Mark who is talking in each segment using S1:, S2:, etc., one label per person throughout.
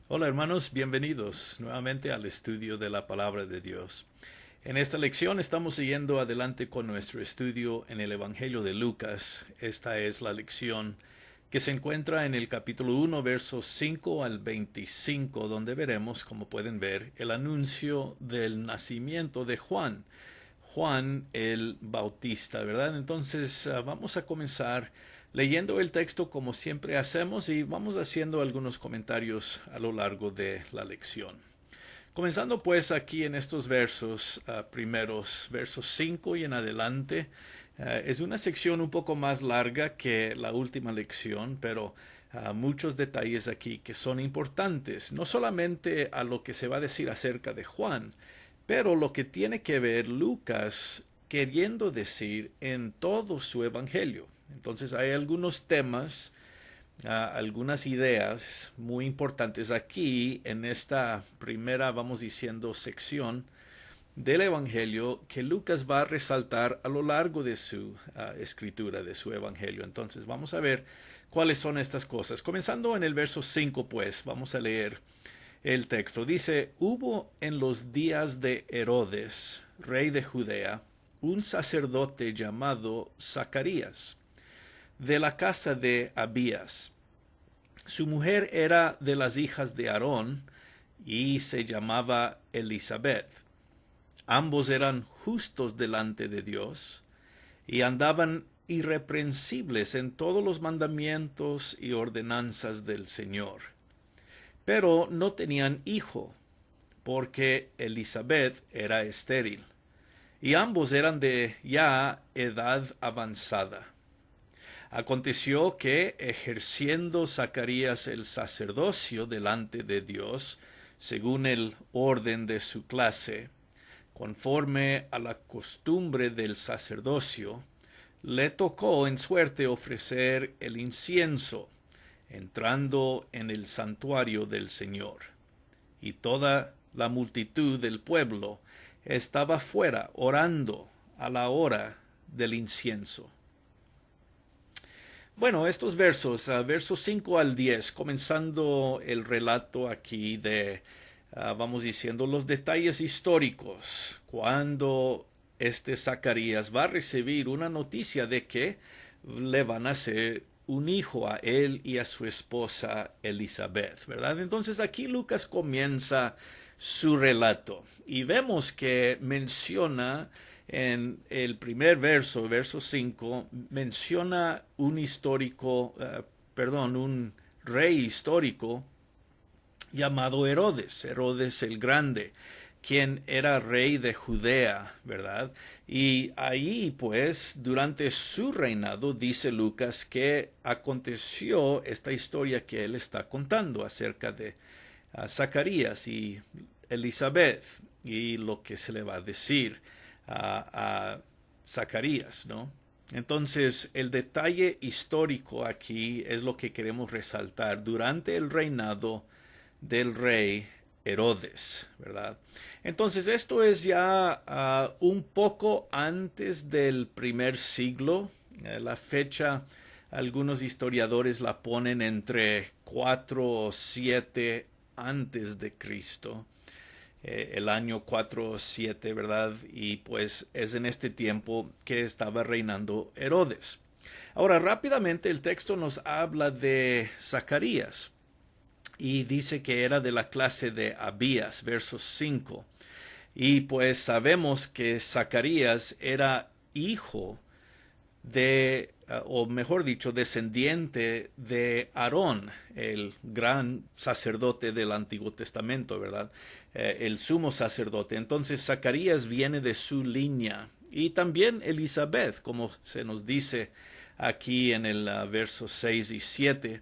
S1: Hola hermanos, bienvenidos nuevamente al estudio de la palabra de Dios. En esta lección estamos siguiendo adelante con nuestro estudio en el Evangelio de Lucas. Esta es la lección que se encuentra en el capítulo 1, versos 5 al 25, donde veremos, como pueden ver, el anuncio del nacimiento de Juan. Juan el Bautista, ¿verdad? Entonces vamos a comenzar leyendo el texto como siempre hacemos y vamos haciendo algunos comentarios a lo largo de la lección. Comenzando pues aquí en estos versos primeros, versos 5 y en adelante, es una sección un poco más larga que la última lección, pero muchos detalles aquí que son importantes, no solamente a lo que se va a decir acerca de Juan, pero lo que tiene que ver Lucas queriendo decir en todo su evangelio. Entonces hay algunos temas, algunas ideas muy importantes aquí en esta primera, vamos diciendo, sección del Evangelio que Lucas va a resaltar a lo largo de su escritura, de su Evangelio. Entonces vamos a ver cuáles son estas cosas. Comenzando en el verso 5, pues, vamos a leer el texto. Dice, hubo en los días de Herodes, rey de Judea, un sacerdote llamado Zacarías, de la casa de Abías. Su mujer era de las hijas de Aarón y se llamaba Elizabeth. Ambos eran justos delante de Dios y andaban irreprensibles en todos los mandamientos y ordenanzas del Señor. Pero no tenían hijo, porque Elizabeth era estéril, y ambos eran de ya edad avanzada. Aconteció que, ejerciendo Zacarías el sacerdocio delante de Dios, según el orden de su clase, conforme a la costumbre del sacerdocio, le tocó en suerte ofrecer el incienso, entrando en el santuario del Señor. Y toda la multitud del pueblo estaba fuera orando a la hora del incienso. Bueno, estos versos, versos 5 al 10, comenzando el relato aquí de, vamos diciendo, los detalles históricos, cuando este Zacarías va a recibir una noticia de que le van a hacer un hijo a él y a su esposa Elizabeth, ¿verdad? Entonces aquí Lucas comienza su relato y vemos que menciona en el primer verso, verso 5, menciona un histórico, un rey histórico llamado Herodes, Herodes el Grande, quien era rey de Judea, ¿verdad? Y ahí, pues, durante su reinado, dice Lucas que aconteció esta historia que él está contando acerca de Zacarías y Elizabeth y lo que se le va a decir a Zacarías, ¿no? Entonces, el detalle histórico aquí es lo que queremos resaltar durante el reinado del rey Herodes, ¿verdad? Entonces, esto es ya un poco antes del primer siglo. La fecha, algunos historiadores la ponen entre 4 o 7 antes de Cristo, el año 407, ¿verdad? Y pues es en este tiempo que estaba reinando Herodes. Ahora, rápidamente el texto nos habla de Zacarías y dice que era de la clase de Abías, versos 5. Y pues sabemos que Zacarías era hijo de, o mejor dicho, descendiente de Aarón, el gran sacerdote del Antiguo Testamento, ¿verdad? El sumo sacerdote. Entonces Zacarías viene de su línea. Y también Elizabeth, como se nos dice aquí en el verso 6 y 7.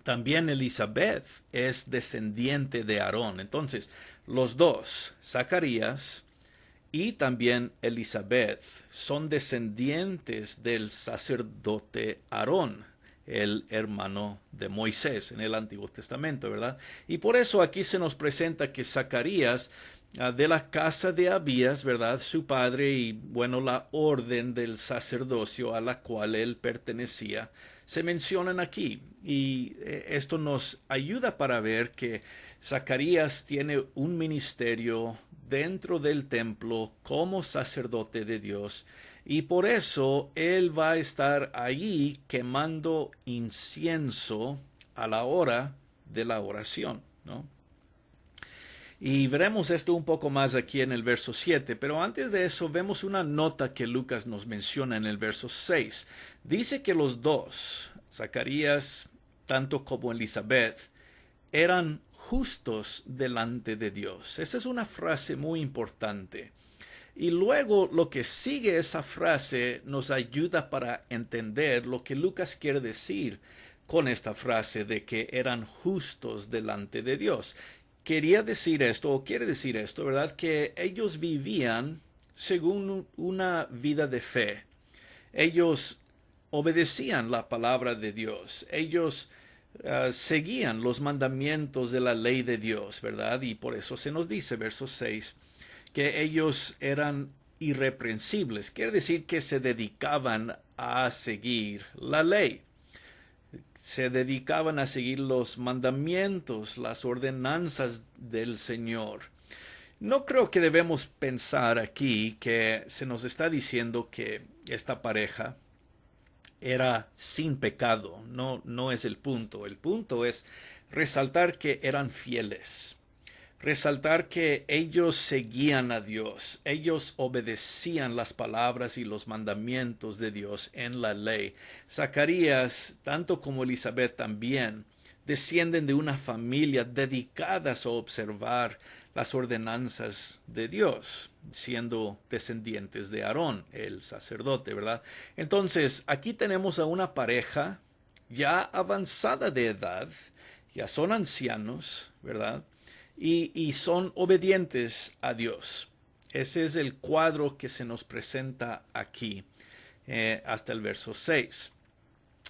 S1: También Elizabeth es descendiente de Aarón. Entonces, los dos, Zacarías y también Elizabeth, son descendientes del sacerdote Aarón, el hermano de Moisés en el Antiguo Testamento, ¿verdad? Y por eso aquí se nos presenta que Zacarías, de la casa de Abías, ¿verdad? Su padre y, bueno, la orden del sacerdocio a la cual él pertenecía, se mencionan aquí. Y esto nos ayuda para ver que Zacarías tiene un ministerio dentro del templo como sacerdote de Dios. Y por eso él va a estar allí quemando incienso a la hora de la oración, ¿no? Y veremos esto un poco más aquí en el verso 7, pero antes de eso vemos una nota que Lucas nos menciona en el verso 6. Dice que los dos, Zacarías tanto como Elizabeth, eran justos delante de Dios. Esa es una frase muy importante. Y luego lo que sigue esa frase nos ayuda para entender lo que Lucas quiere decir con esta frase de que eran justos delante de Dios. Quería decir esto, o quiere decir esto, ¿verdad? Que ellos vivían según una vida de fe. Ellos obedecían la palabra de Dios. Ellos seguían los mandamientos de la ley de Dios, ¿verdad? Y por eso se nos dice, verso 6, que ellos eran irreprensibles. Quiere decir que se dedicaban a seguir la ley. Se dedicaban a seguir los mandamientos, las ordenanzas del Señor. No creo que debemos pensar aquí que se nos está diciendo que esta pareja era sin pecado. No, no es el punto. El punto es resaltar que eran fieles. Resaltar que ellos seguían a Dios, ellos obedecían las palabras y los mandamientos de Dios en la ley. Zacarías, tanto como Elizabeth también, descienden de una familia dedicadas a observar las ordenanzas de Dios, siendo descendientes de Aarón, el sacerdote, ¿verdad? Entonces, aquí tenemos a una pareja ya avanzada de edad, ya son ancianos, ¿verdad? Y son obedientes a Dios. Ese es el cuadro que se nos presenta aquí, hasta el verso 6.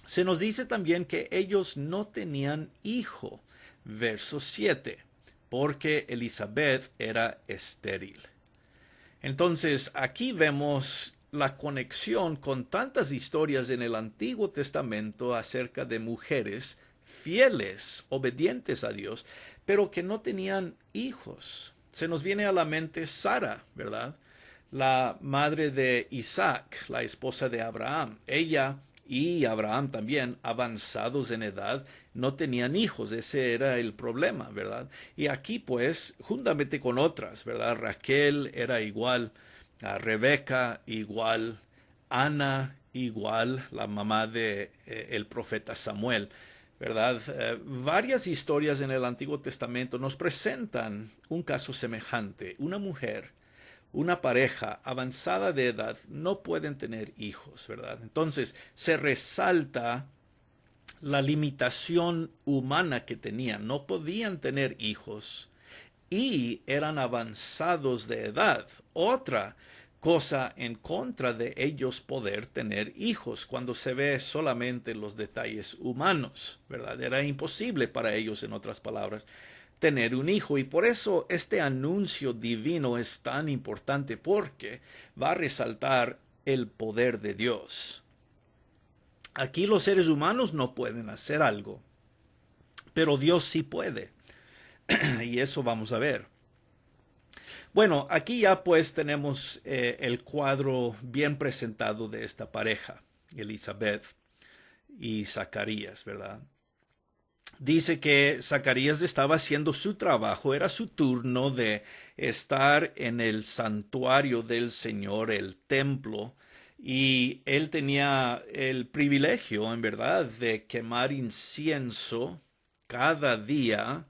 S1: Se nos dice también que ellos no tenían hijo, verso 7, porque Elizabeth era estéril. Entonces, aquí vemos la conexión con tantas historias en el Antiguo Testamento acerca de mujeres fieles, obedientes a Dios, pero que no tenían hijos. Se nos viene a la mente Sara, ¿verdad? La madre de Isaac, la esposa de Abraham. Ella y Abraham también, avanzados en edad, no tenían hijos. Ese era el problema, ¿verdad? Y aquí pues, juntamente con otras, ¿verdad? Raquel era igual, a Rebeca igual, Ana igual, la mamá de el profeta Samuel, ¿verdad? Varias historias en el Antiguo Testamento nos presentan un caso semejante. Una mujer, una pareja avanzada de edad no pueden tener hijos, ¿verdad? Entonces se resalta la limitación humana que tenían. No podían tener hijos y eran avanzados de edad. Otra cosa en contra de ellos poder tener hijos cuando se ve solamente los detalles humanos, ¿verdad? Era imposible para ellos, en otras palabras, tener un hijo, y por eso este anuncio divino es tan importante, porque va a resaltar el poder de Dios. Aquí los seres humanos no pueden hacer algo, pero Dios sí puede, y eso vamos a ver. Bueno, aquí ya pues tenemos el cuadro bien presentado de esta pareja, Elizabeth y Zacarías, ¿verdad? Dice que Zacarías estaba haciendo su trabajo, era su turno de estar en el santuario del Señor, el templo, y él tenía el privilegio, en verdad, de quemar incienso cada día,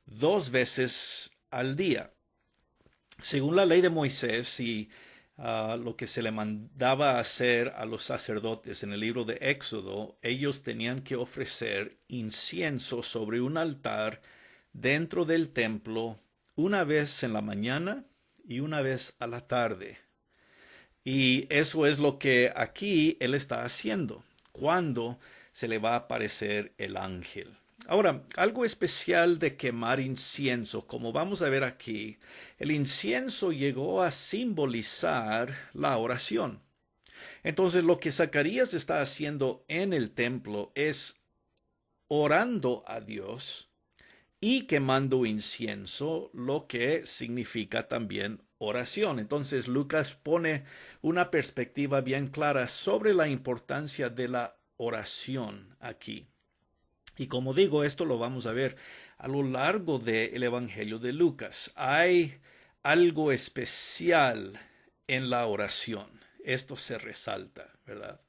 S1: 2 veces al día. Según la ley de Moisés y lo que se le mandaba hacer a los sacerdotes en el libro de Éxodo, ellos tenían que ofrecer incienso sobre un altar dentro del templo una vez en la mañana y una vez a la tarde. Y eso es lo que aquí él está haciendo cuando se le va a aparecer el ángel. Ahora, algo especial de quemar incienso, como vamos a ver aquí, el incienso llegó a simbolizar la oración. Entonces lo que Zacarías está haciendo en el templo es orando a Dios y quemando incienso, lo que significa también oración. Entonces Lucas pone una perspectiva bien clara sobre la importancia de la oración aquí. Y como digo, esto lo vamos a ver a lo largo del Evangelio de Lucas. Hay algo especial en la oración. Esto se resalta, ¿verdad?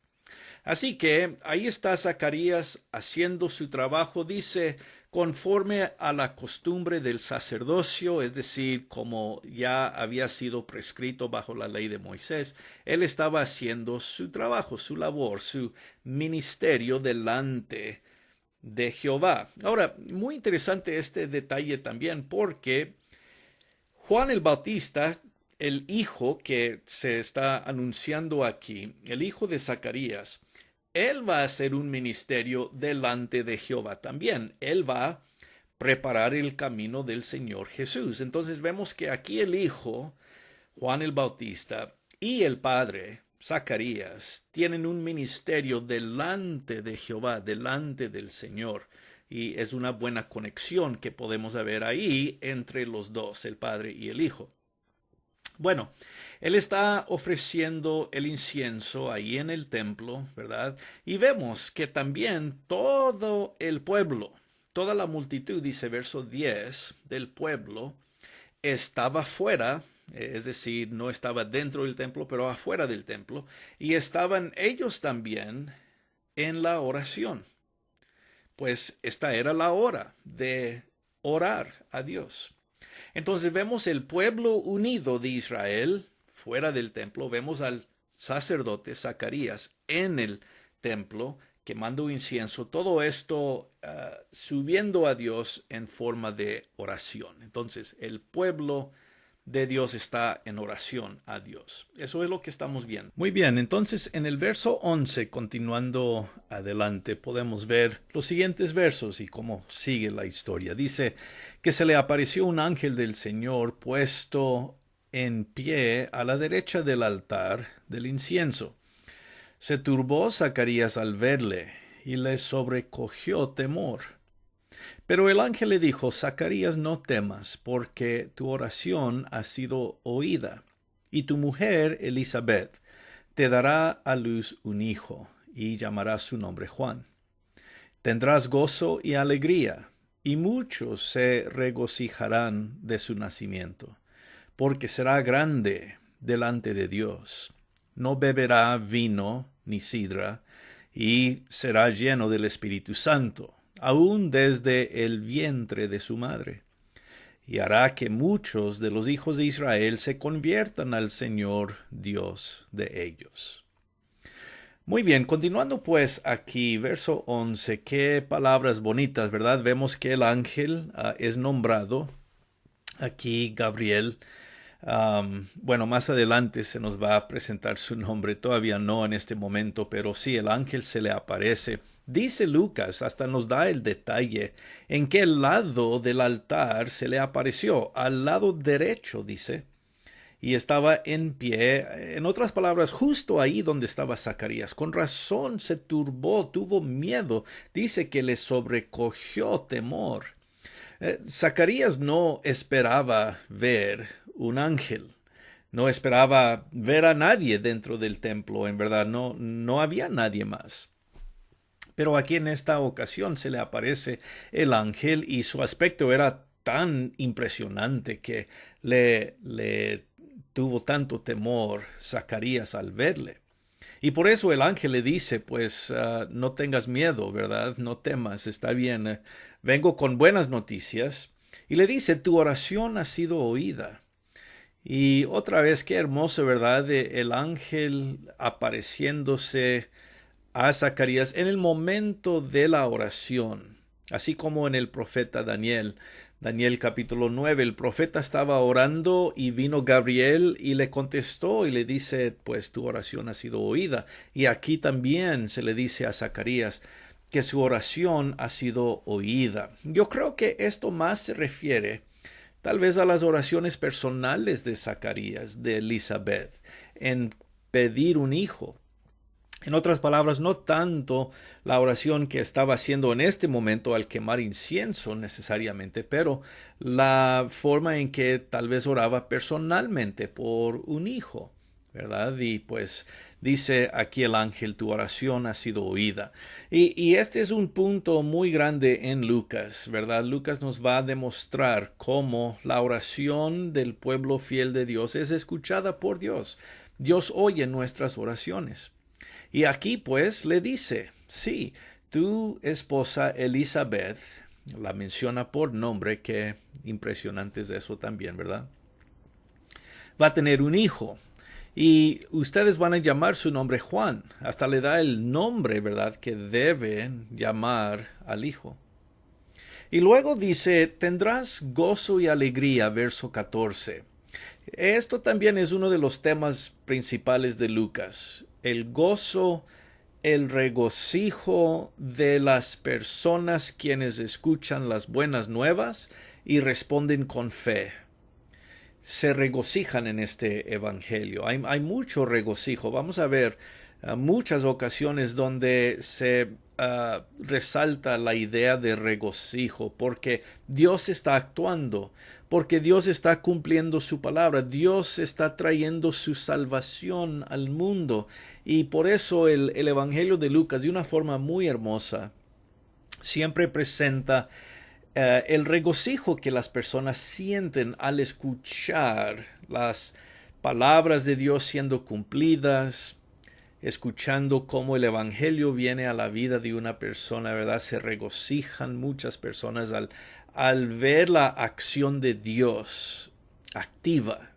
S1: Así que ahí está Zacarías haciendo su trabajo, dice, conforme a la costumbre del sacerdocio, es decir, como ya había sido prescrito bajo la ley de Moisés, él estaba haciendo su trabajo, su labor, su ministerio delante de Jehová. Ahora, muy interesante este detalle también porque Juan el Bautista, el hijo que se está anunciando aquí, el hijo de Zacarías, él va a hacer un ministerio delante de Jehová también. Él va a preparar el camino del Señor Jesús. Entonces vemos que aquí el hijo, Juan el Bautista, y el padre, Zacarías, tienen un ministerio delante de Jehová, delante del Señor. Y es una buena conexión que podemos ver ahí entre los dos, el padre y el hijo. Bueno, él está ofreciendo el incienso ahí en el templo, ¿verdad? Y vemos que también todo el pueblo, toda la multitud, dice verso 10, del pueblo, estaba fuera, es decir, no estaba dentro del templo, pero afuera del templo, y estaban ellos también en la oración. Pues esta era la hora de orar a Dios. Entonces vemos el pueblo unido de Israel fuera del templo, vemos al sacerdote Zacarías en el templo quemando incienso, todo esto subiendo a Dios en forma de oración. Entonces el pueblo de Dios está en oración a Dios. Eso es lo que estamos viendo. Muy bien, entonces en el verso 11, continuando adelante, podemos ver los siguientes versos y cómo sigue la historia. Dice que se le apareció un ángel del Señor puesto en pie a la derecha del altar del incienso. Se turbó Zacarías al verle y le sobrecogió temor. Pero el ángel le dijo, Zacarías, no temas, porque tu oración ha sido oída, y tu mujer Elisabet te dará a luz un hijo, y llamarás su nombre Juan. Tendrás gozo y alegría, y muchos se regocijarán de su nacimiento, porque será grande delante de Dios. No beberá vino ni sidra, y será lleno del Espíritu Santo, aún desde el vientre de su madre, y hará que muchos de los hijos de Israel se conviertan al Señor Dios de ellos. Muy bien, continuando pues aquí, verso 11, qué palabras bonitas, ¿verdad? Vemos que el ángel es nombrado aquí Gabriel. Bueno, más adelante se nos va a presentar su nombre, todavía no en este momento, pero sí, el ángel se le aparece. Dice Lucas, hasta nos da el detalle, en qué lado del altar se le apareció, al lado derecho, dice, y estaba en pie, en otras palabras, justo ahí donde estaba Zacarías. Con razón se turbó, tuvo miedo, dice que le sobrecogió temor. Zacarías no esperaba ver un ángel. No esperaba ver a nadie dentro del templo, en verdad, no había nadie más. Pero aquí en esta ocasión se le aparece el ángel y su aspecto era tan impresionante que le tuvo tanto temor Zacarías al verle. Y por eso el ángel le dice, pues no tengas miedo, ¿verdad? No temas, está bien. Vengo con buenas noticias. Y le dice, tu oración ha sido oída. Y otra vez, qué hermoso, ¿verdad? El ángel apareciéndose a Zacarías en el momento de la oración, así como en el profeta Daniel. Daniel capítulo 9, el profeta estaba orando y vino Gabriel y le contestó y le dice, pues tu oración ha sido oída. Y aquí también se le dice a Zacarías que su oración ha sido oída. Yo creo que esto más se refiere tal vez a las oraciones personales de Zacarías, de Elisabet, en pedir un hijo. En otras palabras, no tanto la oración que estaba haciendo en este momento al quemar incienso necesariamente, pero la forma en que tal vez oraba personalmente por un hijo, ¿verdad? Y pues dice aquí el ángel, tu oración ha sido oída. Y este es un punto muy grande en Lucas, ¿verdad? Lucas nos va a demostrar cómo la oración del pueblo fiel de Dios es escuchada por Dios. Dios oye nuestras oraciones. Y aquí pues le dice, sí, tu esposa Elizabeth, la menciona por nombre, que impresionante es eso también, ¿verdad? Va a tener un hijo. Y ustedes van a llamar su nombre Juan. Hasta le da el nombre, ¿verdad?, que deben llamar al hijo. Y luego dice, tendrás gozo y alegría, verso 14. Esto también es uno de los temas principales de Lucas. El gozo, el regocijo de las personas quienes escuchan las buenas nuevas y responden con fe. Se regocijan en este evangelio. Hay mucho regocijo. Vamos a ver muchas ocasiones donde se resalta la idea de regocijo, porque Dios está actuando, porque Dios está cumpliendo su palabra, Dios está trayendo su salvación al mundo. Y por eso el Evangelio de Lucas, de una forma muy hermosa, siempre presenta el regocijo que las personas sienten al escuchar las palabras de Dios siendo cumplidas, escuchando cómo el Evangelio viene a la vida de una persona, ¿verdad? Se regocijan muchas personas al ver la acción de Dios activa,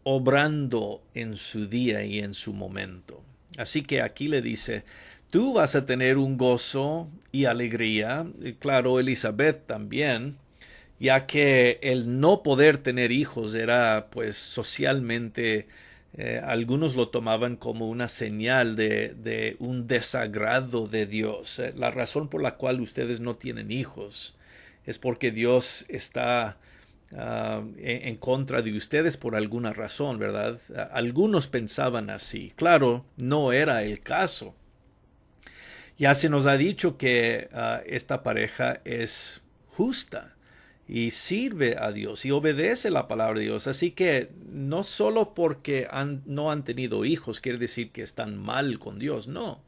S1: obrando en su día y en su momento. Así que aquí le dice, tú vas a tener un gozo y alegría, y claro, Elizabeth también, ya que el no poder tener hijos era pues socialmente, algunos lo tomaban como una señal de un desagrado de Dios. La razón por la cual ustedes no tienen hijos es porque Dios está en contra de ustedes por alguna razón, ¿verdad? Algunos pensaban así. Claro, no era el caso. Ya se nos ha dicho que esta pareja es justa y sirve a Dios y obedece la palabra de Dios. Así que no solo porque no han tenido hijos quiere decir que están mal con Dios, no.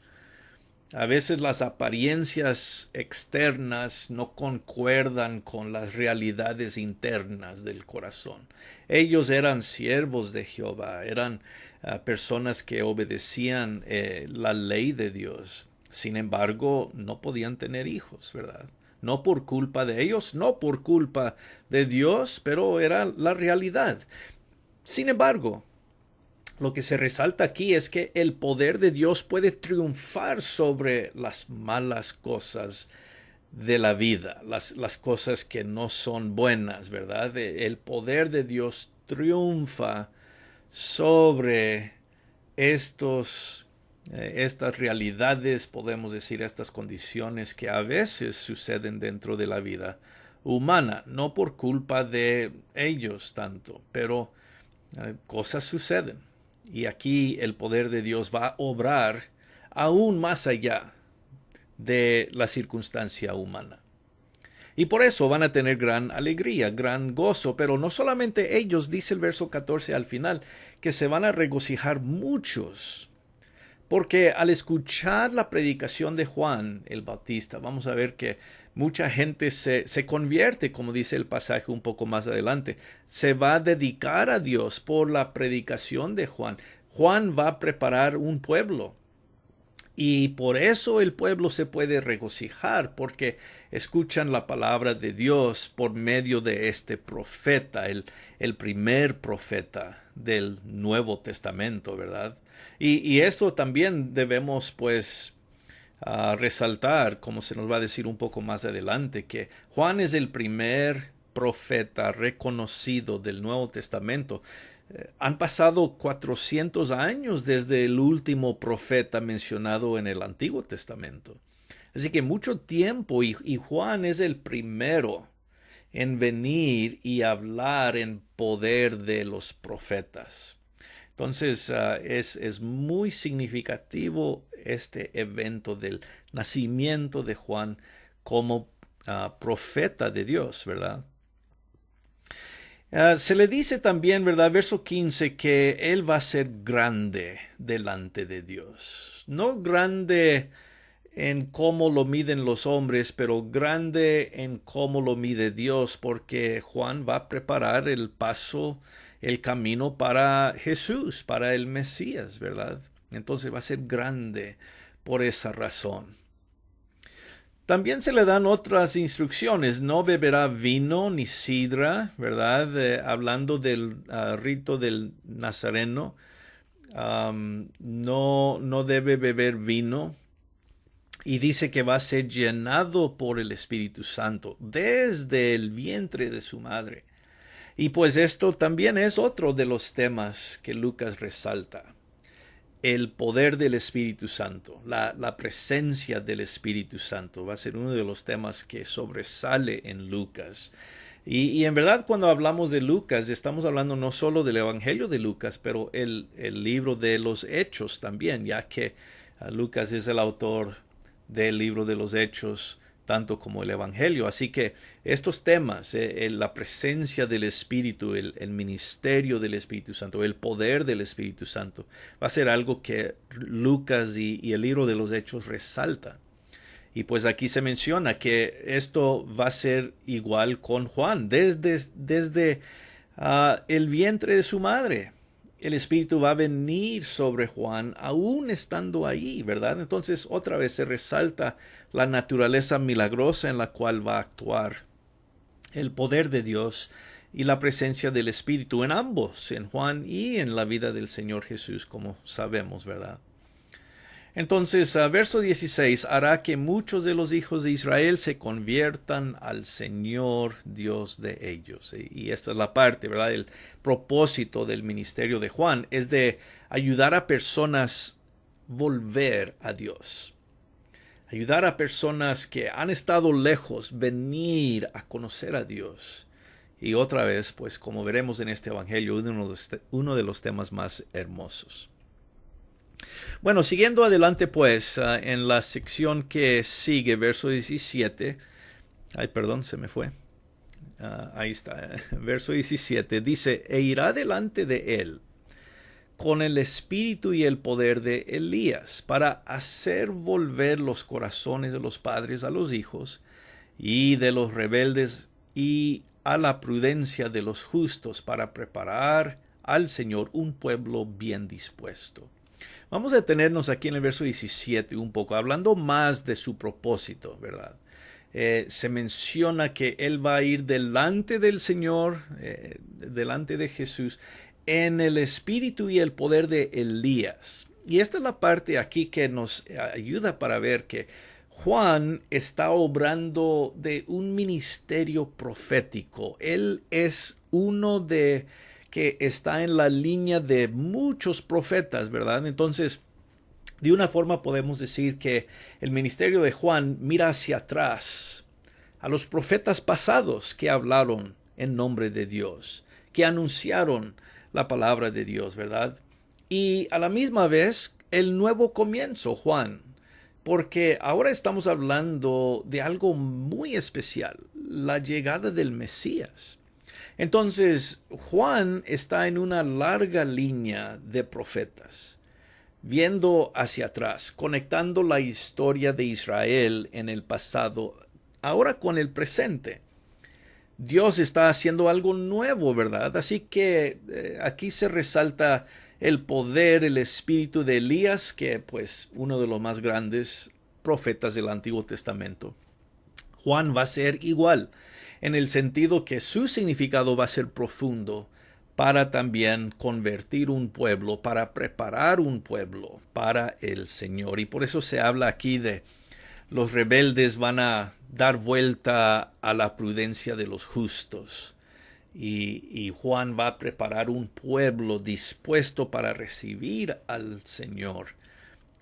S1: A veces las apariencias externas no concuerdan con las realidades internas del corazón. Ellos eran siervos de Jehová, eran personas que obedecían la ley de Dios. Sin embargo, no podían tener hijos, ¿verdad? No por culpa de ellos, no por culpa de Dios, pero era la realidad. Sin embargo, lo que se resalta aquí es que el poder de Dios puede triunfar sobre las malas cosas de la vida, las cosas que no son buenas, ¿verdad? El poder de Dios triunfa sobre estas realidades, podemos decir, estas condiciones que a veces suceden dentro de la vida humana, no por culpa de ellos tanto, pero cosas suceden. Y aquí el poder de Dios va a obrar aún más allá de la circunstancia humana. Y por eso van a tener gran alegría, gran gozo, pero no solamente ellos, dice el verso 14 al final, que se van a regocijar muchos, porque al escuchar la predicación de Juan el Bautista, vamos a ver que mucha gente se convierte, como dice el pasaje un poco más adelante. Se va a dedicar a Dios por la predicación de Juan. Juan va a preparar un pueblo. Y por eso el pueblo se puede regocijar, porque escuchan la palabra de Dios por medio de este profeta, el primer profeta del Nuevo Testamento, ¿verdad? Y esto también debemos pues resaltar, como se nos va a decir un poco más adelante, que Juan es el primer profeta reconocido del Nuevo Testamento. Han pasado 400 años desde el último profeta mencionado en el Antiguo Testamento. Así que mucho tiempo y Juan es el primero en venir y hablar en poder de los profetas. Entonces es muy significativo este evento del nacimiento de Juan como profeta de Dios, ¿verdad? Se le dice también, ¿verdad? Verso 15, que él va a ser grande delante de Dios. No grande en cómo lo miden los hombres, pero grande en cómo lo mide Dios, porque Juan va a preparar el paso, el camino para Jesús, para el Mesías, ¿verdad? Entonces va a ser grande por esa razón. También se le dan otras instrucciones, no beberá vino ni sidra, ¿verdad? Hablando del rito del nazareno, no debe beber vino. Y dice que va a ser llenado por el Espíritu Santo desde el vientre de su madre. Y pues esto también es otro de los temas que Lucas resalta. El poder del Espíritu Santo, la presencia del Espíritu Santo va a ser uno de los temas que sobresale en Lucas. Y en verdad cuando hablamos de Lucas estamos hablando no solo del Evangelio de Lucas, pero el libro de los Hechos también, ya que Lucas es el autor del libro de los Hechos, tanto como el Evangelio. Así que estos temas, la presencia del Espíritu, el ministerio del Espíritu Santo, el poder del Espíritu Santo, va a ser algo que Lucas y el libro de los Hechos resalta. Y pues aquí se menciona que esto va a ser igual con Juan, desde el vientre de su madre. El Espíritu va a venir sobre Juan aún estando ahí, ¿verdad? Entonces otra vez se resalta la naturaleza milagrosa en la cual va a actuar el poder de Dios y la presencia del Espíritu en ambos, en Juan y en la vida del Señor Jesús, como sabemos, ¿verdad? Entonces, verso 16, hará que muchos de los hijos de Israel se conviertan al Señor Dios de ellos. Y esta es la parte, ¿verdad? El propósito del ministerio de Juan es de ayudar a personas volver a Dios. Ayudar a personas que han estado lejos, venir a conocer a Dios. Y otra vez, pues como veremos en este evangelio, uno de los temas más hermosos. Bueno, siguiendo adelante pues, en la sección que sigue, verso 17, ay, perdón, se me fue, ahí está, verso 17, dice, e irá delante de él con el espíritu y el poder de Elías, para hacer volver los corazones de los padres a los hijos, y de los rebeldes y a la prudencia de los justos, para preparar al Señor un pueblo bien dispuesto. Vamos a detenernos aquí en el verso 17 un poco, hablando más de su propósito, ¿verdad? Se menciona que él va a ir delante del Señor, delante de Jesús, en el espíritu y el poder de Elías. Y esta es la parte aquí que nos ayuda para ver que Juan está obrando de un ministerio profético. Él es uno de que está en la línea de muchos profetas, ¿verdad? Entonces, de una forma podemos decir que el ministerio de Juan mira hacia atrás a los profetas pasados que hablaron en nombre de Dios, que anunciaron la palabra de Dios, ¿verdad? Y a la misma vez el nuevo comienzo, Juan, porque ahora estamos hablando de algo muy especial, la llegada del Mesías. Entonces, Juan está en una larga línea de profetas, viendo hacia atrás, conectando la historia de Israel en el pasado, ahora con el presente. Dios está haciendo algo nuevo, ¿verdad? Así que aquí se resalta el poder, el espíritu de Elías, que pues uno de los más grandes profetas del Antiguo Testamento. Juan va a ser igual, en el sentido que su significado va a ser profundo para también convertir un pueblo, para preparar un pueblo para el Señor. Y por eso se habla aquí de los rebeldes van a dar vuelta a la prudencia de los justos. Y Juan va a preparar un pueblo dispuesto para recibir al Señor.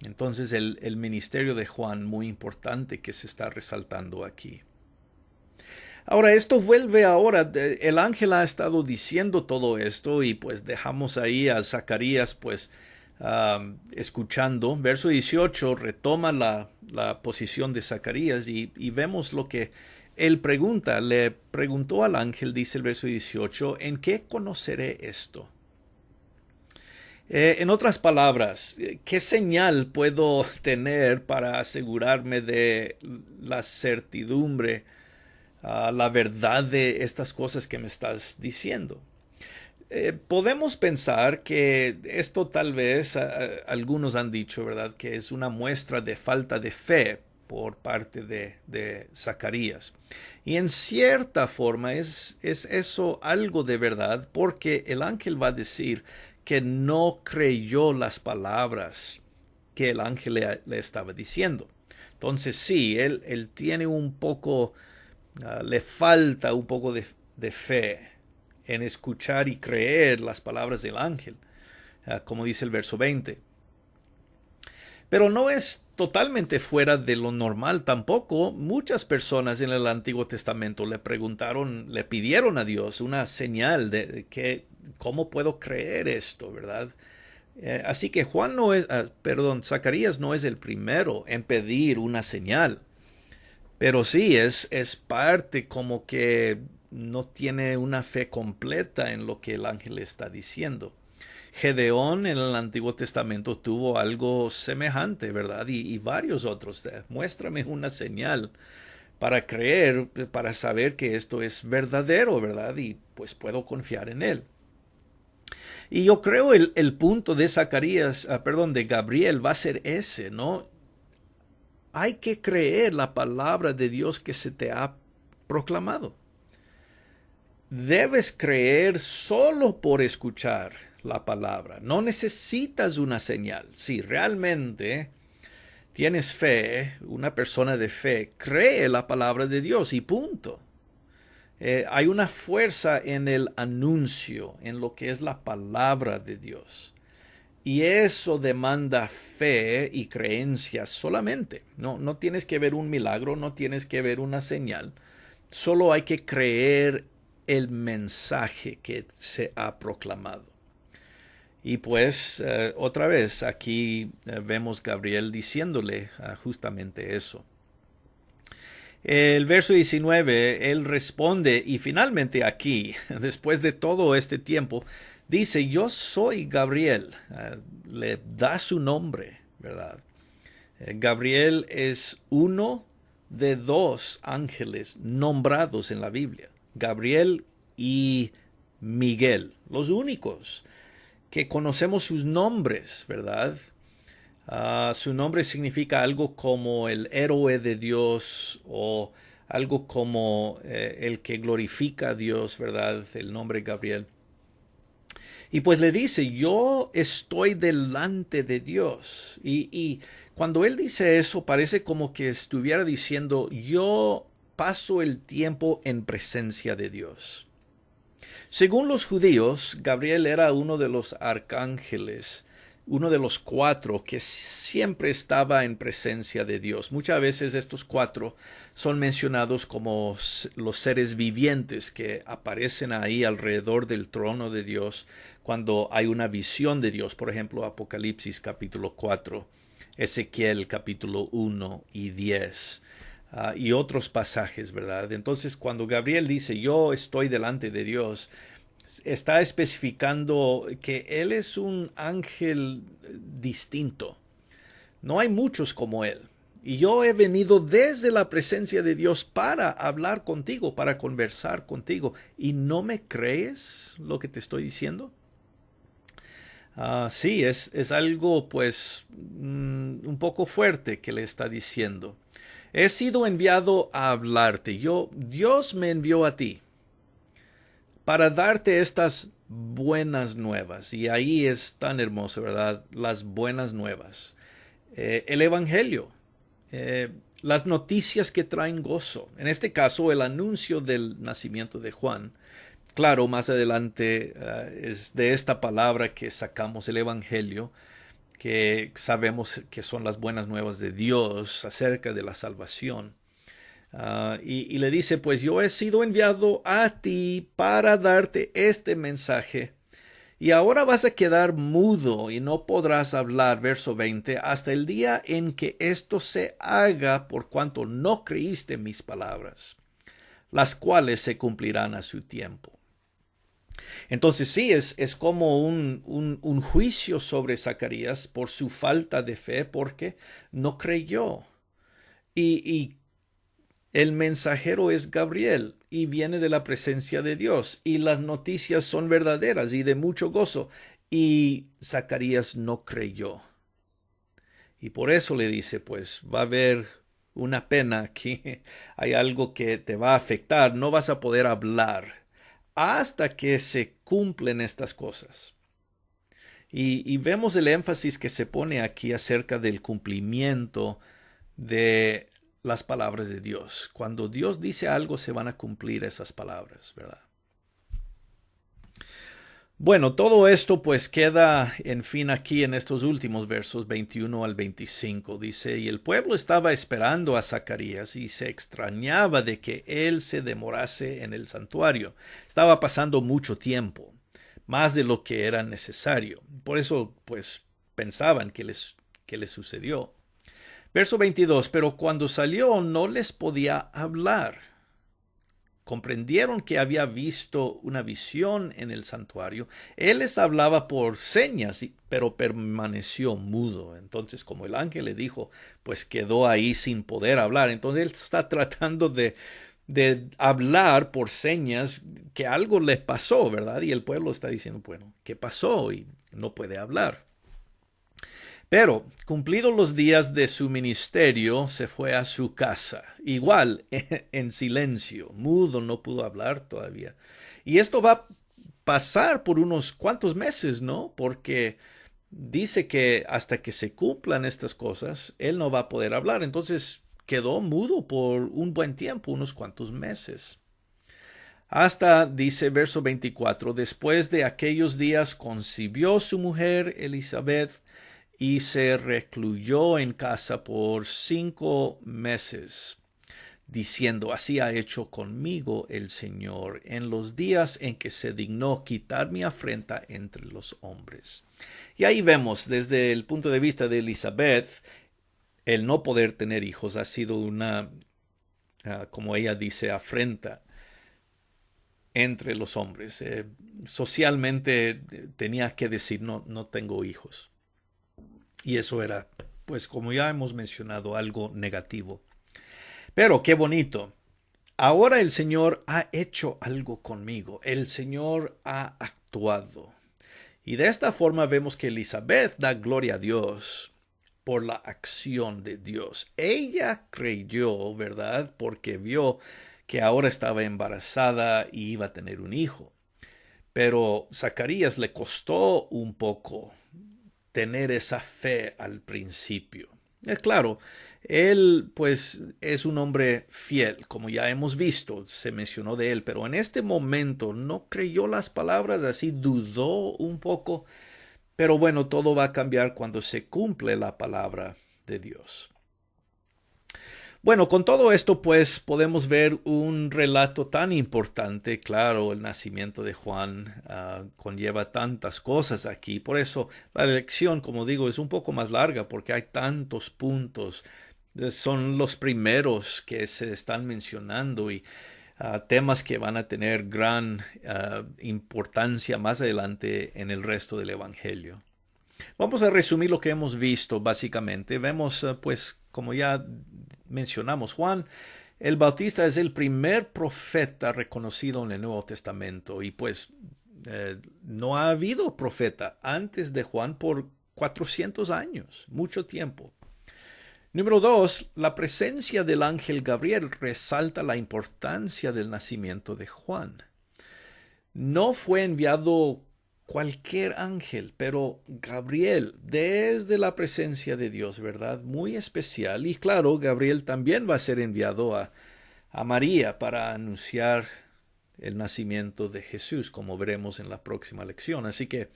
S1: Entonces el ministerio de Juan, muy importante que se está resaltando aquí. Ahora, esto vuelve ahora, el ángel ha estado diciendo todo esto y pues dejamos ahí a Zacarías pues escuchando. Verso 18 retoma la posición de Zacarías y vemos lo que él pregunta. Le preguntó al ángel, dice el verso 18, ¿en qué conoceré esto? En otras palabras, ¿qué señal puedo tener para asegurarme de la certidumbre, la verdad de estas cosas que me estás diciendo? Podemos pensar que esto tal vez algunos han dicho, ¿verdad? Que es una muestra de falta de fe por parte de Zacarías. Y en cierta forma es eso algo de verdad porque el ángel va a decir que no creyó las palabras que el ángel le estaba diciendo. Entonces sí, él tiene un poco, le falta un poco de fe en escuchar y creer las palabras del ángel, como dice el verso 20. Pero no es totalmente fuera de lo normal tampoco. Muchas personas en el Antiguo Testamento le preguntaron, le pidieron a Dios una señal de que cómo puedo creer esto, ¿verdad? Así que Zacarías no es el primero en pedir una señal. Pero sí, es parte como que no tiene una fe completa en lo que el ángel está diciendo. Gedeón en el Antiguo Testamento tuvo algo semejante, ¿verdad? Y varios otros. Muéstrame una señal para creer, para saber que esto es verdadero, ¿verdad? Y pues puedo confiar en él. Y yo creo el punto de de Gabriel va a ser ese, ¿no? Hay que creer la palabra de Dios que se te ha proclamado. Debes creer solo por escuchar la palabra. No necesitas una señal. Si realmente tienes fe, una persona de fe, cree la palabra de Dios y punto. Hay una fuerza en el anuncio, en lo que es la palabra de Dios. Y eso demanda fe y creencia solamente. No tienes que ver un milagro, no tienes que ver una señal. Solo hay que creer el mensaje que se ha proclamado. Y pues otra vez aquí vemos Gabriel diciéndole justamente eso. El verso 19, él responde y finalmente aquí, después de todo este tiempo, dice, yo soy Gabriel. Le da su nombre, ¿verdad? Gabriel es uno de dos ángeles nombrados en la Biblia. Gabriel y Miguel, los únicos que conocemos sus nombres, ¿verdad? Su nombre significa algo como el héroe de Dios o algo como el que glorifica a Dios, ¿verdad? El nombre Gabriel. Y pues le dice, yo estoy delante de Dios. Y cuando él dice eso, parece como que estuviera diciendo, yo paso el tiempo en presencia de Dios. Según los judíos, Gabriel era uno de los arcángeles, uno de los cuatro que siempre estaba en presencia de Dios. Muchas veces estos cuatro son mencionados como los seres vivientes que aparecen ahí alrededor del trono de Dios cuando hay una visión de Dios. Por ejemplo, Apocalipsis capítulo 4, Ezequiel capítulo 1 y 10. Y otros pasajes, ¿verdad? Entonces, cuando Gabriel dice, yo estoy delante de Dios, está especificando que él es un ángel distinto. No hay muchos como él. Y yo he venido desde la presencia de Dios para hablar contigo, para conversar contigo. ¿Y no me crees lo que te estoy diciendo? Sí, es algo pues un poco fuerte que le está diciendo. He sido enviado a hablarte. Dios me envió a ti para darte estas buenas nuevas. Y ahí es tan hermoso, ¿verdad? Las buenas nuevas. El Evangelio. Las noticias que traen gozo. En este caso, el anuncio del nacimiento de Juan. Claro, más adelante es de esta palabra que sacamos el Evangelio, que sabemos que son las buenas nuevas de Dios acerca de la salvación. Y le dice, pues yo he sido enviado a ti para darte este mensaje. Y ahora vas a quedar mudo y no podrás hablar, verso 20, hasta el día en que esto se haga por cuanto no creíste mis palabras, las cuales se cumplirán a su tiempo. Entonces sí, es como un juicio sobre Zacarías por su falta de fe, porque no creyó. Y el mensajero es Gabriel y viene de la presencia de Dios, y las noticias son verdaderas y de mucho gozo. Y Zacarías no creyó. Y por eso le dice, pues va a haber una pena aquí, hay algo que te va a afectar, no vas a poder hablar hasta que se cumplen estas cosas. Y vemos el énfasis que se pone aquí acerca del cumplimiento de las palabras de Dios. Cuando Dios dice algo, se van a cumplir esas palabras, ¿verdad? Bueno, todo esto pues queda en fin aquí en estos últimos versos 21 al 25. Dice, y el pueblo estaba esperando a Zacarías y se extrañaba de que él se demorase en el santuario. Estaba pasando mucho tiempo, más de lo que era necesario. Por eso pues pensaban que les sucedió. Verso 22, pero cuando salió no les podía hablar. Comprendieron que había visto una visión en el santuario. Él les hablaba por señas, pero permaneció mudo. Entonces, como el ángel le dijo, pues quedó ahí sin poder hablar. Entonces, él está tratando de hablar por señas que algo le pasó, ¿verdad? Y el pueblo está diciendo, bueno, ¿qué pasó? Y no puede hablar. Pero, cumplidos los días de su ministerio, se fue a su casa, igual en silencio, mudo, no pudo hablar todavía. Y esto va a pasar por unos cuantos meses, ¿no? Porque dice que hasta que se cumplan estas cosas, él no va a poder hablar. Entonces quedó mudo por un buen tiempo, unos cuantos meses. Hasta, dice verso 24, después de aquellos días concibió su mujer Elizabeth y se recluyó en casa por 5 meses, diciendo, así ha hecho conmigo el Señor en los días en que se dignó quitar mi afrenta entre los hombres. Y ahí vemos, desde el punto de vista de Elizabeth, el no poder tener hijos ha sido una, como ella dice, afrenta entre los hombres. Socialmente tenía que decir, no, no tengo hijos. Y eso era, pues como ya hemos mencionado, algo negativo. Pero qué bonito. Ahora el Señor ha hecho algo conmigo. El Señor ha actuado. Y de esta forma vemos que Elizabeth da gloria a Dios por la acción de Dios. Ella creyó, ¿verdad? Porque vio que ahora estaba embarazada y iba a tener un hijo. Pero Zacarías le costó un poco tener esa fe al principio. Claro, él pues es un hombre fiel, como ya hemos visto, se mencionó de él, pero en este momento no creyó las palabras, así dudó un poco, pero bueno, todo va a cambiar cuando se cumple la palabra de Dios. Bueno, con todo esto pues podemos ver un relato tan importante. Claro, el nacimiento de Juan conlleva tantas cosas aquí. Por eso la lección, como digo, es un poco más larga porque hay tantos puntos. Son los primeros que se están mencionando y temas que van a tener gran importancia más adelante en el resto del Evangelio. Vamos a resumir lo que hemos visto básicamente. Vemos pues como ya mencionamos, Juan el Bautista es el primer profeta reconocido en el Nuevo Testamento y pues no ha habido profeta antes de Juan por 400 años, mucho tiempo. Número 2, la presencia del ángel Gabriel resalta la importancia del nacimiento de Juan. No fue enviado cualquier ángel, pero Gabriel, desde la presencia de Dios, ¿verdad? Muy especial. Y claro, Gabriel también va a ser enviado a María para anunciar el nacimiento de Jesús, como veremos en la próxima lección. Así que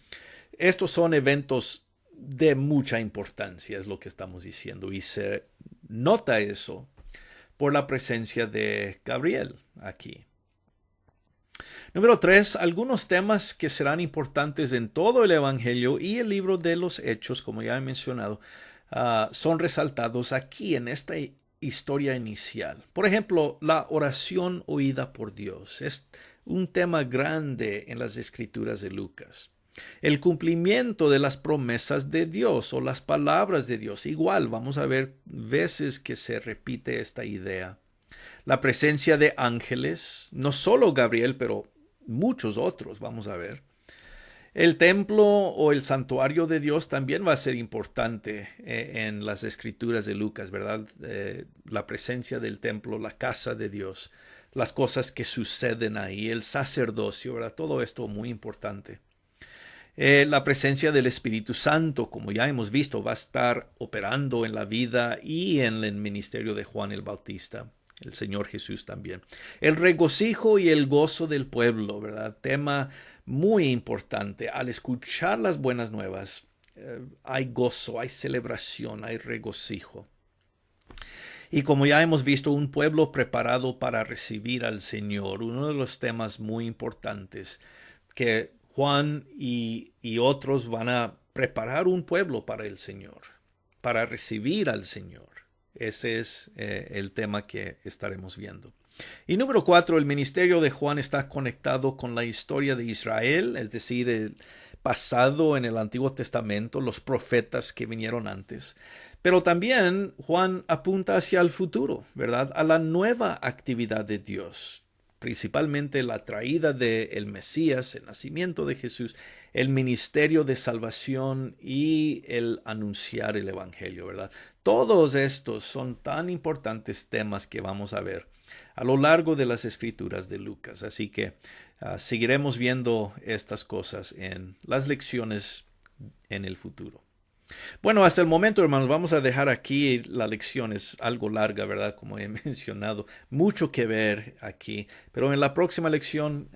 S1: estos son eventos de mucha importancia, es lo que estamos diciendo. Y se nota eso por la presencia de Gabriel aquí. Número 3, algunos temas que serán importantes en todo el Evangelio y el libro de los Hechos, como ya he mencionado, son resaltados aquí en esta historia inicial. Por ejemplo, la oración oída por Dios es un tema grande en las escrituras de Lucas. El cumplimiento de las promesas de Dios o las palabras de Dios. Igual vamos a ver veces que se repite esta idea. La presencia de ángeles, no solo Gabriel, pero muchos otros, vamos a ver. El templo o el santuario de Dios también va a ser importante en las escrituras de Lucas, ¿verdad? La presencia del templo, la casa de Dios, las cosas que suceden ahí, el sacerdocio, ¿verdad? Todo esto muy importante. La presencia del Espíritu Santo, como ya hemos visto, va a estar operando en la vida y en el ministerio de Juan el Bautista. El Señor Jesús también. El regocijo y el gozo del pueblo, ¿verdad? Tema muy importante. Al escuchar las buenas nuevas, hay gozo, hay celebración, hay regocijo. Y como ya hemos visto, un pueblo preparado para recibir al Señor. Uno de los temas muy importantes que Juan y otros van a preparar un pueblo para el Señor, para recibir al Señor. Ese es el tema que estaremos viendo. Y número 4, el ministerio de Juan está conectado con la historia de Israel, es decir, el pasado en el Antiguo Testamento, los profetas que vinieron antes. Pero también Juan apunta hacia el futuro, ¿verdad? A la nueva actividad de Dios, principalmente la traída del Mesías, el nacimiento de Jesús, el ministerio de salvación y el anunciar el Evangelio, ¿verdad? Todos estos son tan importantes temas que vamos a ver a lo largo de las escrituras de Lucas. Así que seguiremos viendo estas cosas en las lecciones en el futuro. Bueno, hasta el momento, hermanos, vamos a dejar aquí. La lección es algo larga, ¿verdad? Como he mencionado, mucho que ver aquí. Pero en la próxima lección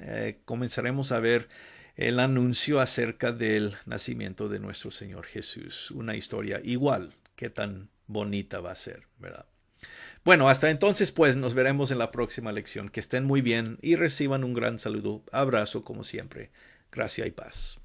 S1: comenzaremos a ver el anuncio acerca del nacimiento de nuestro Señor Jesús. Una historia igual. Qué tan bonita va a ser, ¿verdad? Bueno, hasta entonces, pues, nos veremos en la próxima lección. Que estén muy bien y reciban un gran saludo. Abrazo, como siempre. Gracia y paz.